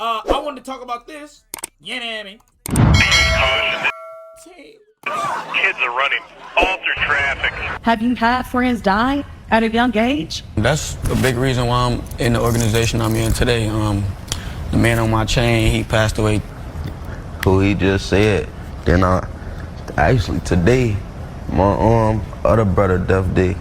I wanted to talk about this. You know what I mean? Kids are running all through traffic. Have you had friends die at a young age? That's a big reason why I'm in the organization I'm in today. The man on my chain, he passed away. Who he just said. Then actually today, my other brother death day,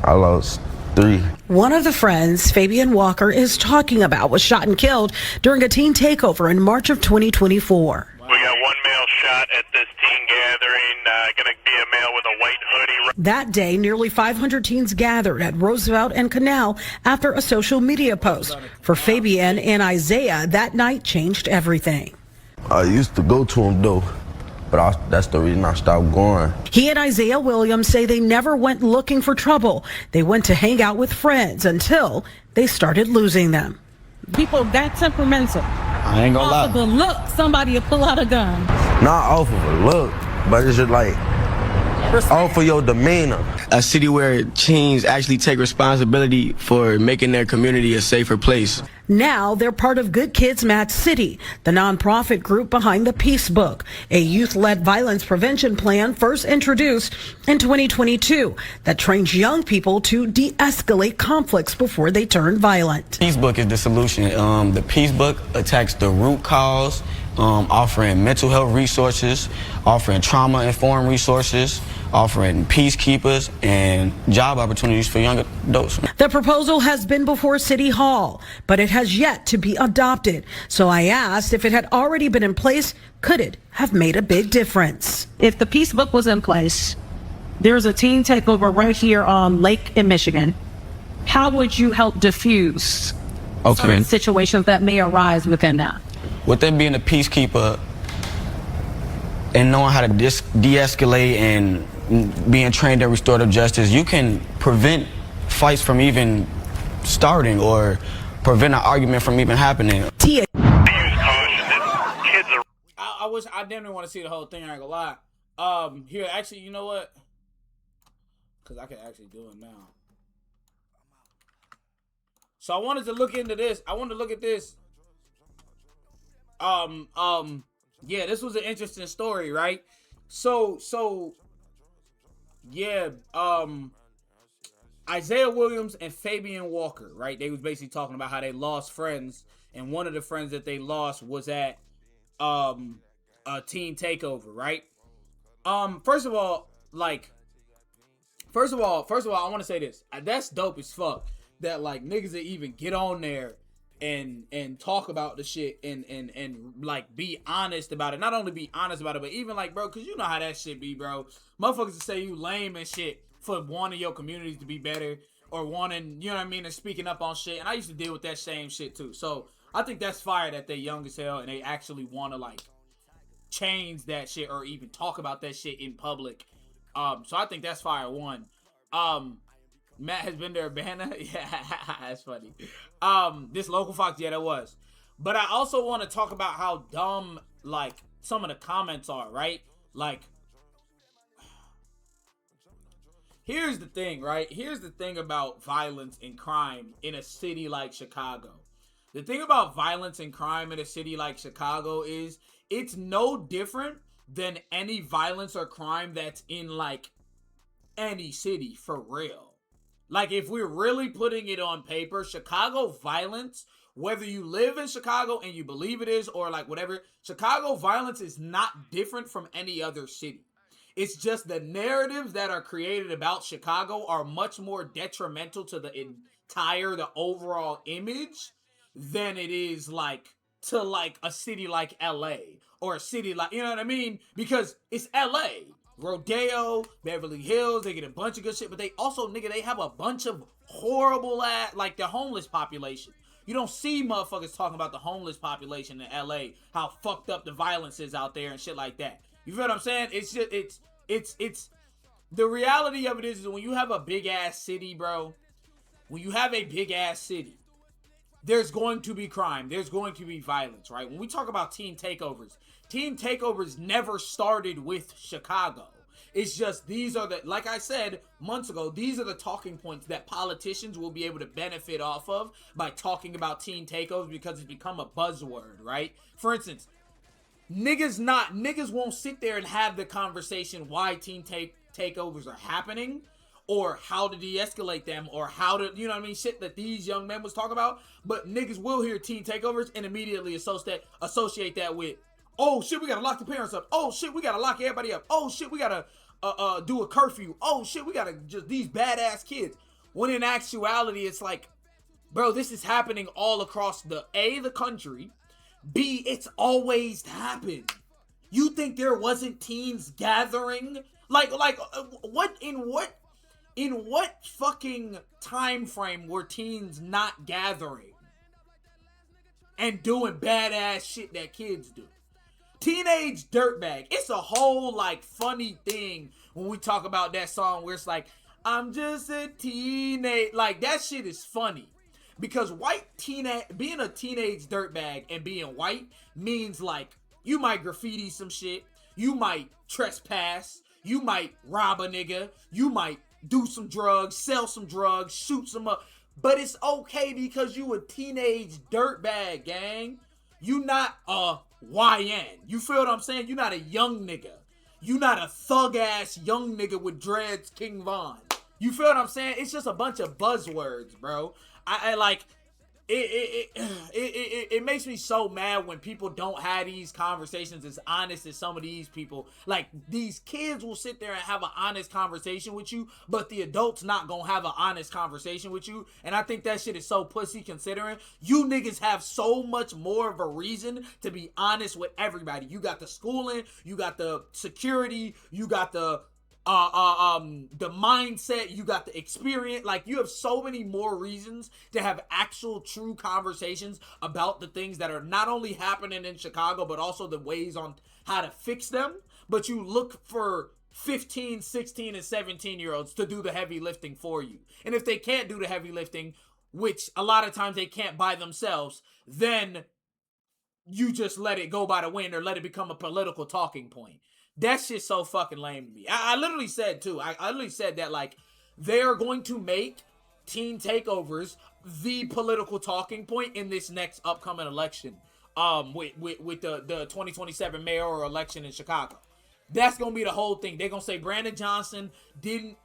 I lost 3. One of the friends Fabian Walker is talking about was shot and killed during a teen takeover in March of 2024. We got one male shot at this teen gathering, gonna be a male with a white hoodie. That day, nearly 500 teens gathered at Roosevelt and Canal after a social media post. For Fabian and Isaiah, that night changed everything. I used to go to him though, but that's the reason I stopped going. He and Isaiah Williams say they never went looking for trouble. They went to hang out with friends until they started losing them. People that temperamental. I ain't gonna lie. Off of the look, somebody will pull out a gun. Not off of a look, but it's just like off of your demeanor. A city where teens actually take responsibility for making their community a safer place. Now they're part of Good Kids Match City, the nonprofit group behind the Peace Book, a youth-led violence prevention plan first introduced in 2022 that trains young people to de-escalate conflicts before they turn violent. Peace Book is the solution. The Peace Book attacks the root cause, offering mental health resources, offering trauma-informed resources, offering peacekeepers and job opportunities for young adults. The proposal has been before City Hall, but it has yet to be adopted. So I asked if it had already been in place, could it have made a big difference? If the Peace Book was in place, there's a teen takeover right here on Lake in Michigan. How would you help diffuse certain situations that may arise within that? With them being a peacekeeper and knowing how to de-escalate and being trained in restorative justice, you can prevent fights from even starting or prevent an argument from even happening. I definitely want to see the whole thing, I ain't gonna lie. Here, actually, you know what? Because I can actually do it now. So I wanted to look into this. I wanted to look at this. Yeah, this was an interesting story, right? Yeah, Isaiah Williams and Fabian Walker, right? They was basically talking about how they lost friends, and one of the friends that they lost was at a teen takeover, right? First of all, I want to say this. That's dope as fuck that like niggas that even get on there and talk about the shit and like be honest about it. Not only be honest about it, but even like, bro, cause you know how that shit be, bro. Motherfuckers to say you lame and shit for wanting your communities to be better or wanting, you know what I mean, and speaking up on shit. And I used to deal with that same shit too. So I think that's fire that they young as hell and they actually want to like change that shit or even talk about that shit in public. So I think that's fire one. Matt has been there, Banner. Yeah, that's funny. This local fox, yeah, that was. But I also want to talk about how dumb, like, some of the comments are, right? Like, here's the thing, right? Here's the thing about violence and crime in a city like Chicago. The thing about violence and crime in a city like Chicago is it's no different than any violence or crime that's in, like, any city, for real. Like, if we're really putting it on paper, Chicago violence, whether you live in Chicago and you believe it is or like whatever, Chicago violence is not different from any other city. It's just the narratives that are created about Chicago are much more detrimental to the overall image than it is like to like a city like LA or a city like, you know what I mean? Because it's LA. Rodeo, Beverly Hills, they get a bunch of good shit, but they also, nigga, they have a bunch of horrible ass, like the homeless population. You don't see motherfuckers talking about the homeless population in LA, how fucked up the violence is out there and shit like that. You feel what I'm saying? It's just, it's, the reality of it is when you have a big ass city, bro, when you have a big ass city, there's going to be crime. There's going to be violence, right? When we talk about teen takeovers never started with Chicago. It's just, these are the, like I said months ago, these are the talking points that politicians will be able to benefit off of by talking about teen takeovers, because it's become a buzzword, right? For instance, niggas won't sit there and have the conversation why teen takeovers are happening, or how to de-escalate them, or how to, you know what I mean, shit that these young men was talking about. But niggas will hear teen takeovers and immediately associate that with, oh shit, we gotta lock the parents up. Oh shit, we gotta lock everybody up. Oh shit, we gotta do a curfew. Oh shit, we gotta just these badass kids. When in actuality, it's like, bro, this is happening all across the country. B, it's always happened. You think there wasn't teens gathering? Like what in what fucking time frame were teens not gathering and doing badass shit that kids do? Teenage Dirtbag. It's a whole like funny thing when we talk about that song where it's like, I'm just a teenage, like that shit is funny. Because being a teenage dirtbag and being white means like you might graffiti some shit, you might trespass, you might rob a nigga, you might do some drugs, sell some drugs, shoot some up. But it's okay because you a teenage dirtbag, gang. You not a YN. You feel what I'm saying? You not a young nigga. You not a thug ass young nigga with dreads, King Von. You feel what I'm saying? It's just a bunch of buzzwords, bro. I like it makes me so mad when people don't have these conversations as honest as some of these people. Like, these kids will sit there and have an honest conversation with you, but the adults not gonna have an honest conversation with you. And I think that shit is so pussy, considering you niggas have so much more of a reason to be honest with everybody. You got the schooling, you got the security, you got the mindset, you got the experience. Like, you have so many more reasons to have actual true conversations about the things that are not only happening in Chicago, but also the ways on how to fix them. But you look for 15, 16, and 17-year-olds to do the heavy lifting for you. And if they can't do the heavy lifting, which a lot of times they can't by themselves, then you just let it go by the wind or let it become a political talking point. That shit's so fucking lame to me. I literally said, too, I literally said that, like, they are going to make teen takeovers the political talking point in this next upcoming election, with the 2027 mayoral election in Chicago. That's going to be the whole thing. They're going to say Brandon Johnson didn't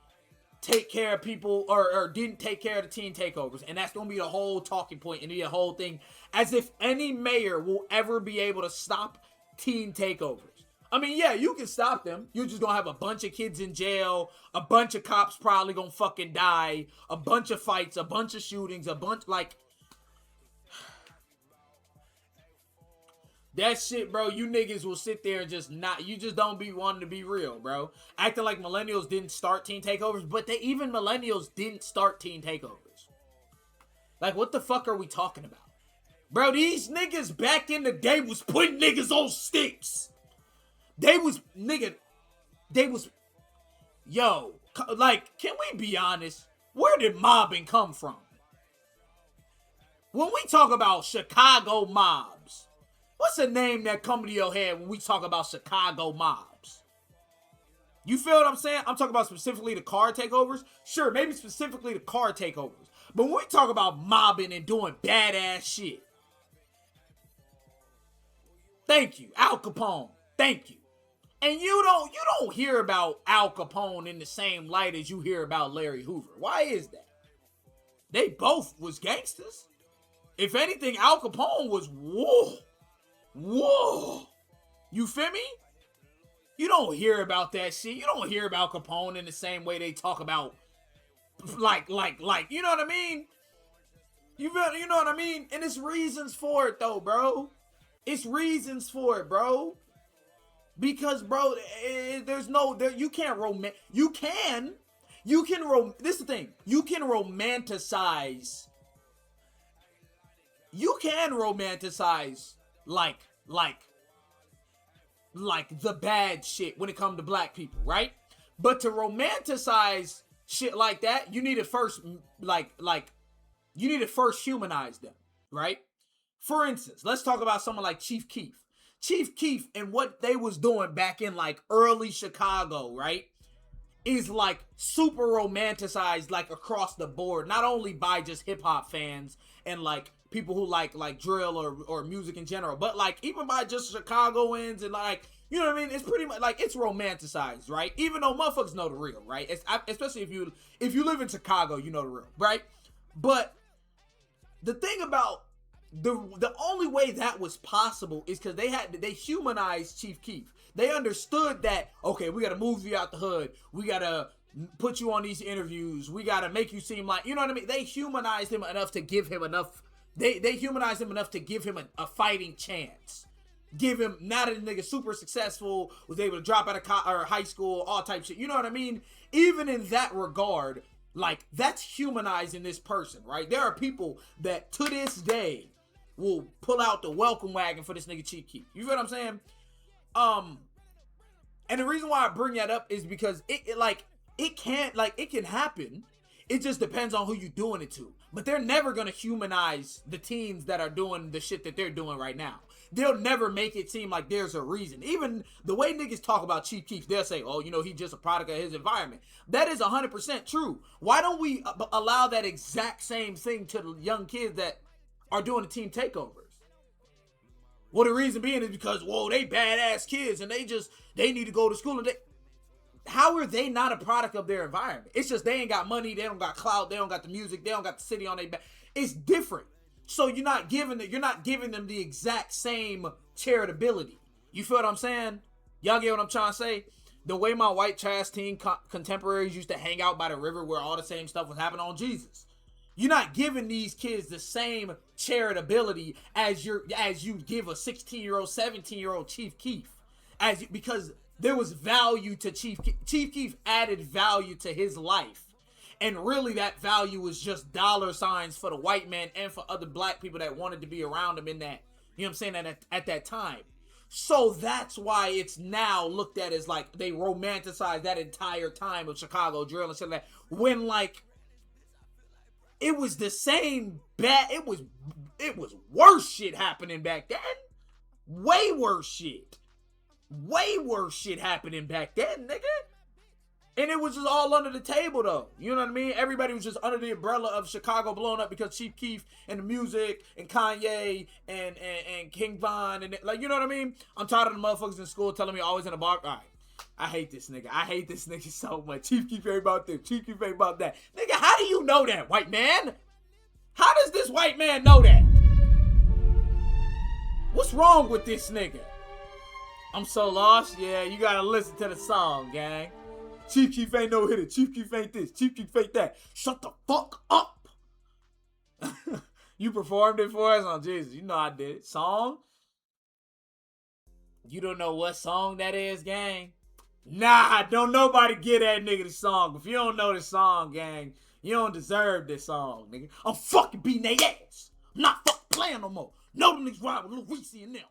take care of people, or didn't take care of the teen takeovers. And that's going to be the whole talking point and the whole thing. As if any mayor will ever be able to stop teen takeovers. I mean, yeah, you can stop them. You're just gonna have a bunch of kids in jail, a bunch of cops probably gonna fucking die, a bunch of fights, a bunch of shootings, a bunch, like, that shit, bro. You niggas will sit there and just not, you just don't be wanting to be real, bro. Acting like millennials didn't start teen takeovers, but even millennials didn't start teen takeovers. Like, what the fuck are we talking about? Bro, these niggas back in the day was putting niggas on sticks. Yo, like, can we be honest? Where did mobbing come from? When we talk about Chicago mobs, what's the name that come to your head when we talk about Chicago mobs? You feel what I'm saying? I'm talking about specifically the car takeovers. Sure, maybe specifically the car takeovers. But when we talk about mobbing and doing badass shit, thank you, Al Capone. Thank you. And you don't hear about Al Capone in the same light as you hear about Larry Hoover. Why is that? They both was gangsters. If anything, Al Capone was whoa. You feel me? You don't hear about that shit. You don't hear about Capone in the same way they talk about, like, you know what I mean? You know what I mean? And it's reasons for it, though, bro. It's reasons for it, bro. Because, bro, there's no, you can't this is the thing. You can romanticize, like the bad shit when it comes to black people, right? But to romanticize shit like that, you need to first, humanize them, right? For instance, let's talk about someone like Chief Keef. Chief Keef and what they was doing back in like early Chicago, right? is like super romanticized like across the board, not only by just hip hop fans and like people who like drill or music in general, but like even by just Chicagoans and like, you know what I mean? It's pretty much like it's romanticized, right? Even though motherfuckers know the real, right? Especially if you live in Chicago, you know the real, right? But the thing about the only way that was possible is because they humanized Chief Keef. They understood that, okay, we got to move you out the hood. We got to put you on these interviews. We got to make you seem like, you know what I mean? They humanized him enough to give him enough. They humanized him enough to give him a fighting chance. Give him, now that the nigga super successful, was able to drop out of high school, all type shit. You know what I mean? Even in that regard, like, that's humanizing this person, right? There are people that to this day will pull out the welcome wagon for this nigga Chief Keef. You feel what I'm saying? And the reason why I bring that up is because it can happen. It just depends on who you're doing it to. But they're never gonna humanize the teens that are doing the shit that they're doing right now. They'll never make it seem like there's a reason. Even the way niggas talk about Chief Keef, they'll say, oh, you know, he's just a product of his environment. That is 100% true. Why don't we allow that exact same thing to the young kids that are doing the team takeovers? Well, the reason being is because, whoa, they badass kids and they need to go to school. And how are they not a product of their environment? It's just they ain't got money, they don't got clout, they don't got the music, they don't got the city on their back. It's different. So you're not giving them the exact same charitability. You feel what I'm saying? Y'all get what I'm trying to say? The way my white trash teen contemporaries used to hang out by the river where all the same stuff was happening on Jesus. You're not giving these kids the same charitability as you give a 16-year-old, 17-year-old Chief Keef, because there was value to Chief Keef. Chief Keef added value to his life. And really that value was just dollar signs for the white man and for other black people that wanted to be around him in that, you know what I'm saying, at that time. So that's why it's now looked at as like they romanticize that entire time of Chicago drill and shit like that. When like it was the same bad, it was worse shit happening back then. Way worse shit. Way worse shit happening back then, nigga. And it was just all under the table, though. You know what I mean? Everybody was just under the umbrella of Chicago blowing up because Chief Keef and the music and Kanye and King Von and like, you know what I mean? I'm tired of the motherfuckers in school telling me always in a bar. All right, I hate this nigga. I hate this nigga so much. Chief Keef ain't about this. Chief Keef ain't about that. Nigga, how do you know that, white man? How does this white man know that? What's wrong with this nigga? I'm so lost. Yeah, you gotta listen to the song, gang. Chief Keef ain't no hitter. Chief Keef ain't this. Chief Keef ain't that. Shut the fuck up. You performed it for us? Oh, Jesus. You know I did it. Song? You don't know what song that is, gang? Nah, don't nobody get that nigga the song. If you don't know the song, gang, you don't deserve this song, nigga. I'm fucking beating their ass. I'm not fucking playing no more. No, them niggas ride with Lil Reese and them.